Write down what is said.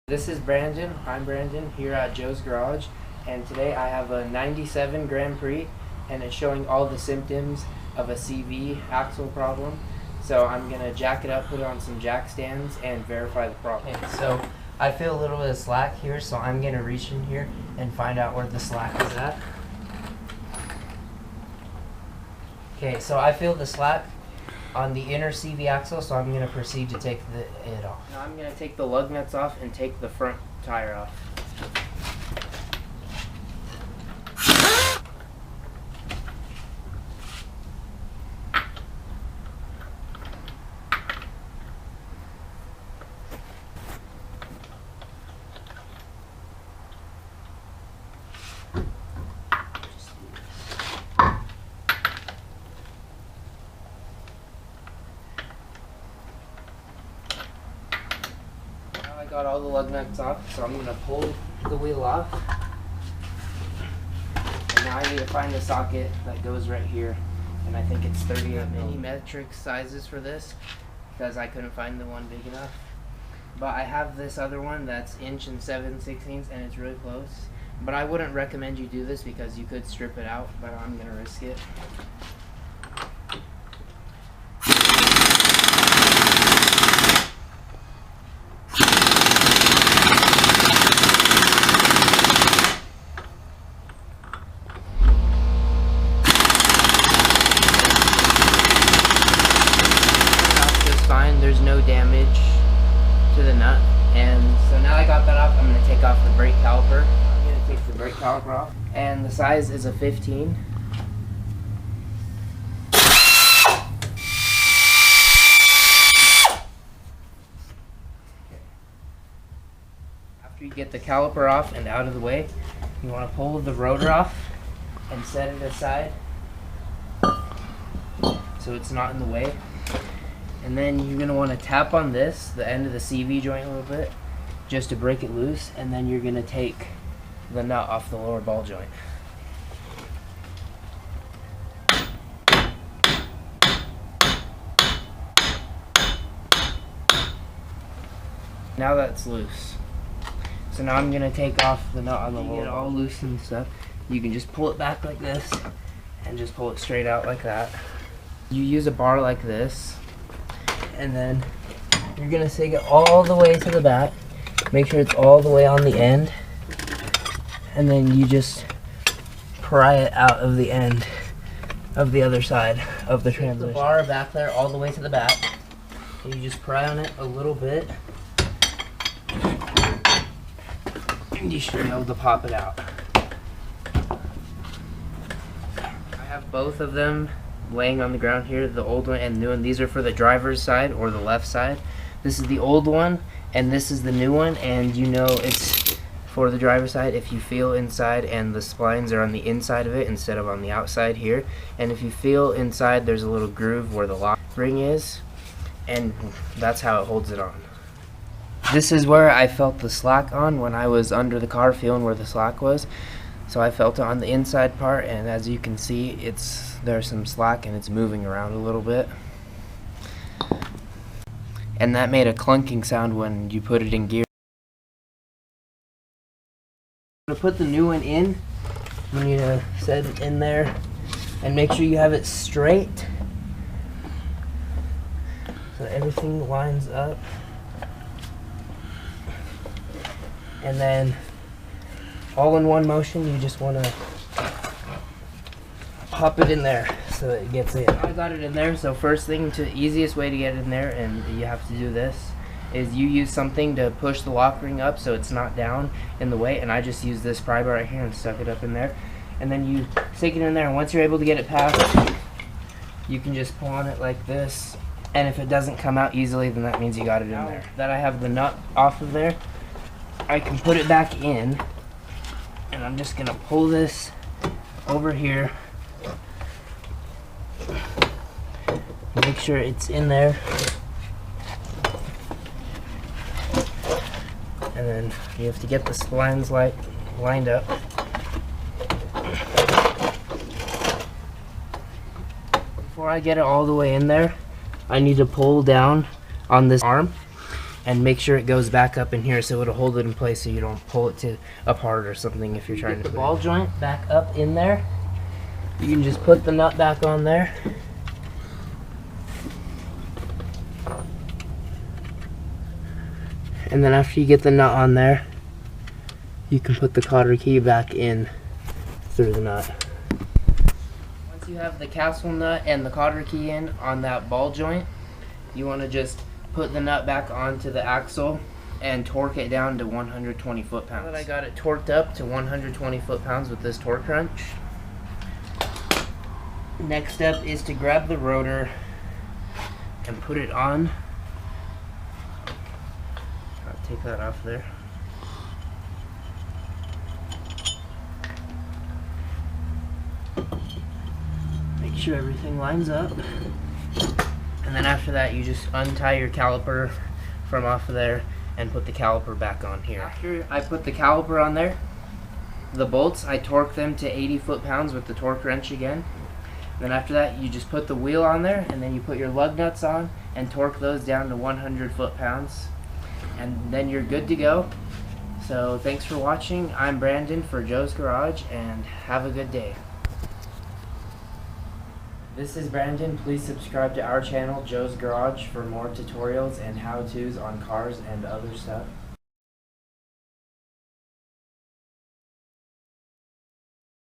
This is Brandon. I'm Brandon here at Joe's Garage, and today I have a 97 Grand Prix, and it's showing all the symptoms of a CV axle problem. So I'm going to jack it up, put it on some jack stands, and verify the problem. Okay, so I feel a little bit of slack here, so I'm going to reach in here and find out where the slack is at. Okay, so I feel the slack on the inner CV axle, so I'm going to proceed to take it off. Now I'm going to take the lug nuts off and take the front tire off. I got all the lug nuts off, so I'm going to pull the wheel off. And now I need to find the socket that goes right here, and I think it's 38 mini metric sizes for this because I couldn't find the one big enough. But I have this other one that's 1 7/16", and it's really close. But I wouldn't recommend you do this because you could strip it out, but I'm going to risk it. Fine, there's no damage to the nut, and so now I got that off, I'm going to take off the brake caliper. I'm going to take the brake caliper off, and the size is a 15. After you get the caliper off and out of the way, you want to pull the rotor off and set it aside so it's not in the way. And then you're going to want to tap on this, the end of the CV joint a little bit, just to break it loose, and then you're going to take the nut off the lower ball joint. Now that's loose. So now I'm going to take off the nut on the lower ball. Get it all loose and stuff. You can just pull it back like this, and just pull it straight out like that. You use a bar like this, and then you're going to take it all the way to the back. Make sure it's all the way on the end. And then you just pry it out of the end of the other side of the transmission. Take the bar back there all the way to the back. And you just pry on it a little bit. And you should be able to pop it out. I have both of them laying on the ground here, the old one and the new one. These are for the driver's side or the left side. This is the old one and this is the new one, and you know it's for the driver's side if you feel inside and the splines are on the inside of it instead of on the outside here. And if you feel inside, there's a little groove where the lock ring is, and that's how it holds it on. This is where I felt the slack on when I was under the car feeling where the slack was. So I felt it on the inside part, and as you can see, there's some slack and it's moving around a little bit. And that made a clunking sound when you put it in gear. I'm gonna put the new one in. You need to set it in there and make sure you have it straight so everything lines up. And then all in one motion, you just want to pop it in there so it gets in. I got it in there, so first thing, easiest way to get it in there, and you have to do this, is you use something to push the lock ring up so it's not down in the way, and I just used this pry bar right here and stuck it up in there. And then you stick it in there, and once you're able to get it past, you can just pull on it like this, and if it doesn't come out easily, then that means you got it in there. That I have the nut off of there, I can put it back in, and I'm just gonna pull this over here. Make sure it's in there. And then you have to get the splines lined up. Before I get it all the way in there, I need to pull down on this arm, and make sure it goes back up in here so it'll hold it in place so you don't pull it apart or something if you're trying to. Get the ball joint back up in there. You can just put the nut back on there. And then after you get the nut on there, you can put the cotter key back in through the nut. Once you have the castle nut and the cotter key in on that ball joint, you want to just put the nut back onto the axle and torque it down to 120 foot-pounds. Now that I got it torqued up to 120 foot-pounds with this torque wrench, next step is to grab the rotor and put it on. I'll take that off there. Make sure everything lines up. And then after that, you just untie your caliper from off of there and put the caliper back on here. After I put the caliper on there, the bolts, I torque them to 80 foot-pounds with the torque wrench again. Then after that, you just put the wheel on there, and then you put your lug nuts on and torque those down to 100 foot-pounds. And then you're good to go. So thanks for watching. I'm Brandon for Joe's Garage, and have a good day. This is Brandon. Please subscribe to our channel, Joe's Garage, for more tutorials and how-tos on cars and other stuff.